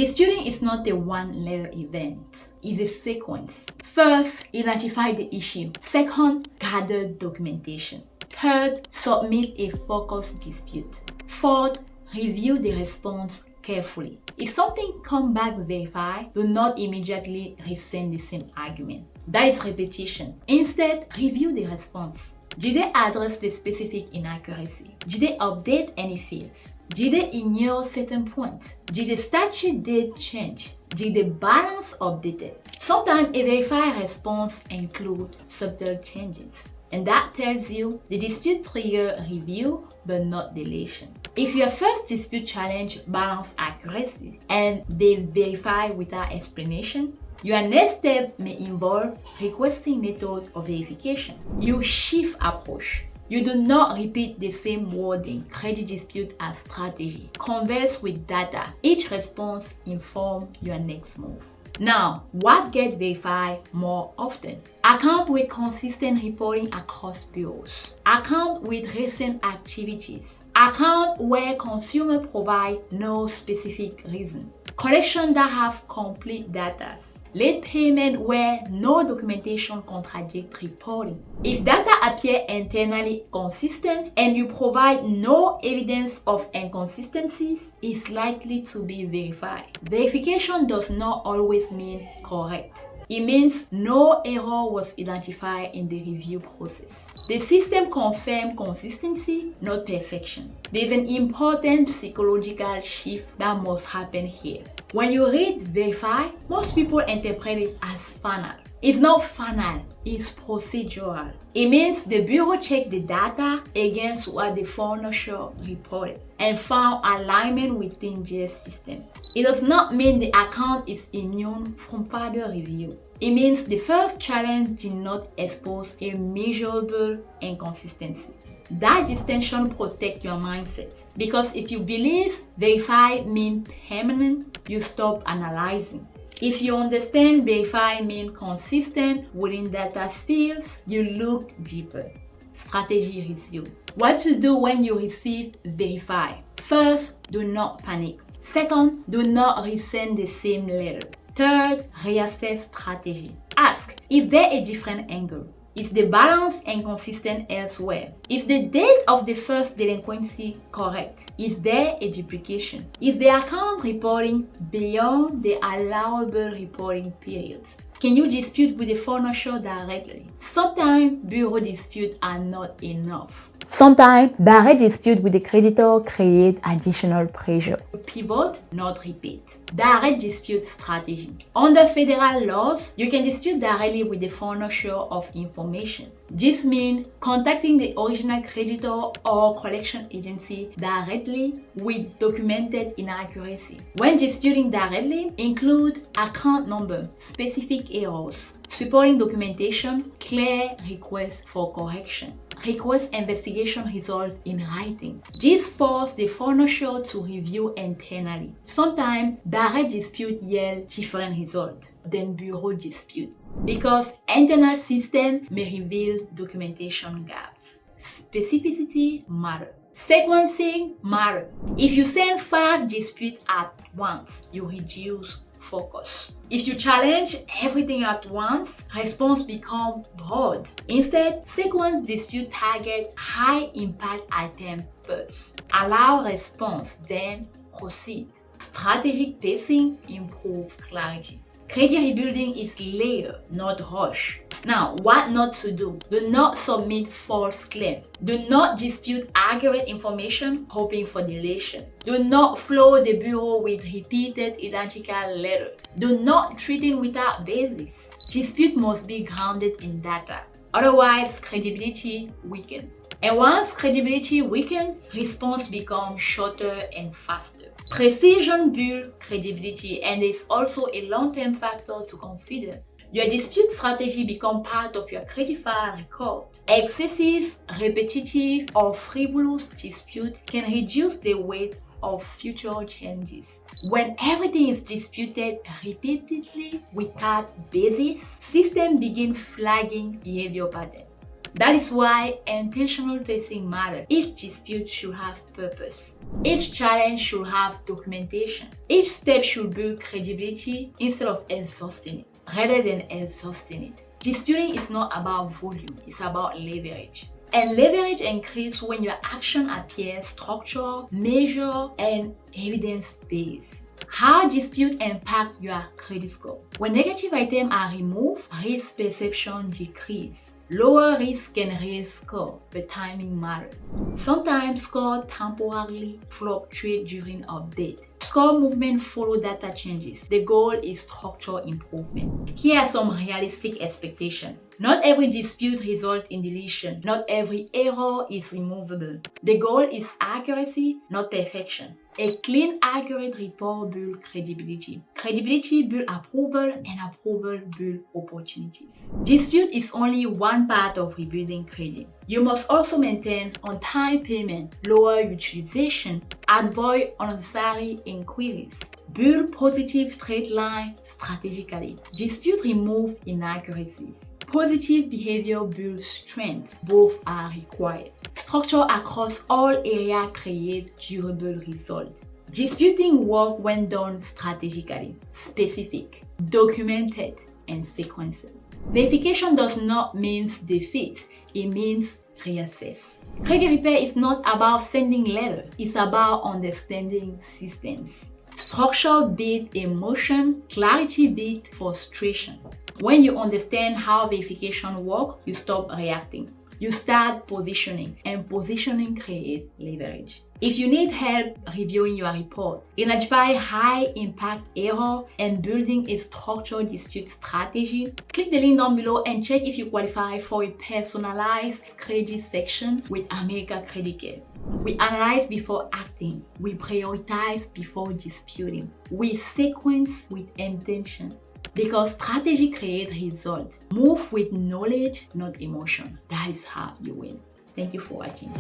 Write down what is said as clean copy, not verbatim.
Disputing is not a one-letter event. It's a sequence. First, identify the issue. Second, gather documentation. Third, submit a focused dispute. Fourth, review the response carefully. If something comes back verified, do not immediately resend the same argument. That is repetition. Instead, review the response. Did they address the specific inaccuracy? Did they update any fields? Did they ignore certain points? Did the statute date change? Did the balance updated? Sometimes a verified response includes subtle changes, and that tells you the dispute trigger review but not deletion. If your first dispute challenge balance accuracy and they verify without explanation, your next step may involve requesting method of verification. You shift approach. You do not repeat the same wording, credit dispute as strategy. Converse with data. Each response informs your next move. Now, what gets verified more often? Account with consistent reporting across bureaus. Account with recent activities. Account where consumer provide no specific reason. Collection that have complete data. Late payment where no documentation contradicts reporting. If data appear internally consistent and you provide no evidence of inconsistencies, it's likely to be verified. Verification does not always mean correct. It means no error was identified in the review process. The system confirms consistency, not perfection. There's an important psychological shift that must happen here. When you read verify, most people interpret it as final. It's not final, it's procedural. It means the bureau checked the data against what the furnisher reported and found alignment within their system. It does not mean the account is immune from further review. It means the first challenge did not expose a measurable inconsistency. That distinction protects your mindset, because if you believe verify means permanent, you stop analyzing. If you understand verify means consistent within data fields, you look deeper. Strategy review. What to do when you receive verify. First, do not panic. Second, do not resend the same letter. Third, reassess strategy. Ask, is there a different angle? Is the balance inconsistent elsewhere? Is the date of the first delinquency correct? Is there a duplication? Is the account reporting beyond the allowable reporting periods? Can you dispute with the furnisher directly? Sometimes bureau disputes are not enough. Sometimes direct dispute with the creditor create additional pressure. Pivot, not repeat. Direct dispute strategy. Under federal laws, you can dispute directly with the furnisher of information. This means contacting the original creditor or collection agency directly with documented inaccuracy. When disputing directly, include account number, specific errors, supporting documentation, clear request for correction. Request investigation results in writing. This forces the furnisher to review internally. Sometimes direct dispute yield different results than bureau dispute because internal system may reveal documentation gaps. Specificity matters. Sequencing matters. If you send 5 disputes at once, you reduce focus. If you challenge everything at once, response becomes broad. Instead, sequence dispute target high impact item first. Allow response, then proceed. Strategic pacing improves clarity. Credit rebuilding is layered, not rush. Now, what not to do? Do not submit false claims. Do not dispute accurate information hoping for deletion. Do not flood the bureau with repeated identical letters. Do not treat it without basis. Dispute must be grounded in data. Otherwise, credibility weakens. And once credibility weakens, response becomes shorter and faster. Precision builds credibility, and is also a long-term factor to consider. Your dispute strategy becomes part of your credit file record. Excessive, repetitive, or frivolous dispute can reduce the weight of future changes. When everything is disputed repeatedly without basis, systems begin flagging behavior patterns. That is why intentional pacing matters. Each dispute should have purpose. Each challenge should have documentation. Each step should build credibility instead of exhausting it, rather than exhausting it. Disputing is not about volume, it's about leverage. And leverage increases when your action appears structured, measured, and evidence-based. How dispute impact your credit score? When negative items are removed, risk perception decreases. Lower risk can raise score, but timing matters. Sometimes score temporarily fluctuate during update. Score movement follow data changes. The goal is structural improvement. Here are some realistic expectations. Not every dispute results in deletion. Not every error is removable. The goal is accuracy, not perfection. A clean, accurate report builds credibility. Credibility builds approval, and approval builds opportunities. Dispute is only one part of rebuilding credit. You must also maintain on-time payment, lower utilization, avoid unnecessary inquiries, build positive trade line strategically. Dispute remove inaccuracies. Positive behavior builds strength. Both are required. Structure across all areas creates durable results. Disputing work when done strategically, specific, documented, and sequenced. Verification does not mean defeat, it means reassess. Credit repair is not about sending letters, it's about understanding systems. Structure beats emotion, clarity beats frustration. When you understand how verification works, you stop reacting. You start positioning, and positioning creates leverage. If you need help reviewing your report, identify high-impact error, and building a structured dispute strategy, click the link down below and check if you qualify for a personalized credit section with America Credit Care. We analyze before acting. We prioritize before disputing. We sequence with intention. Because strategy creates results. Move with knowledge, not emotion. That is how you win. Thank you for watching.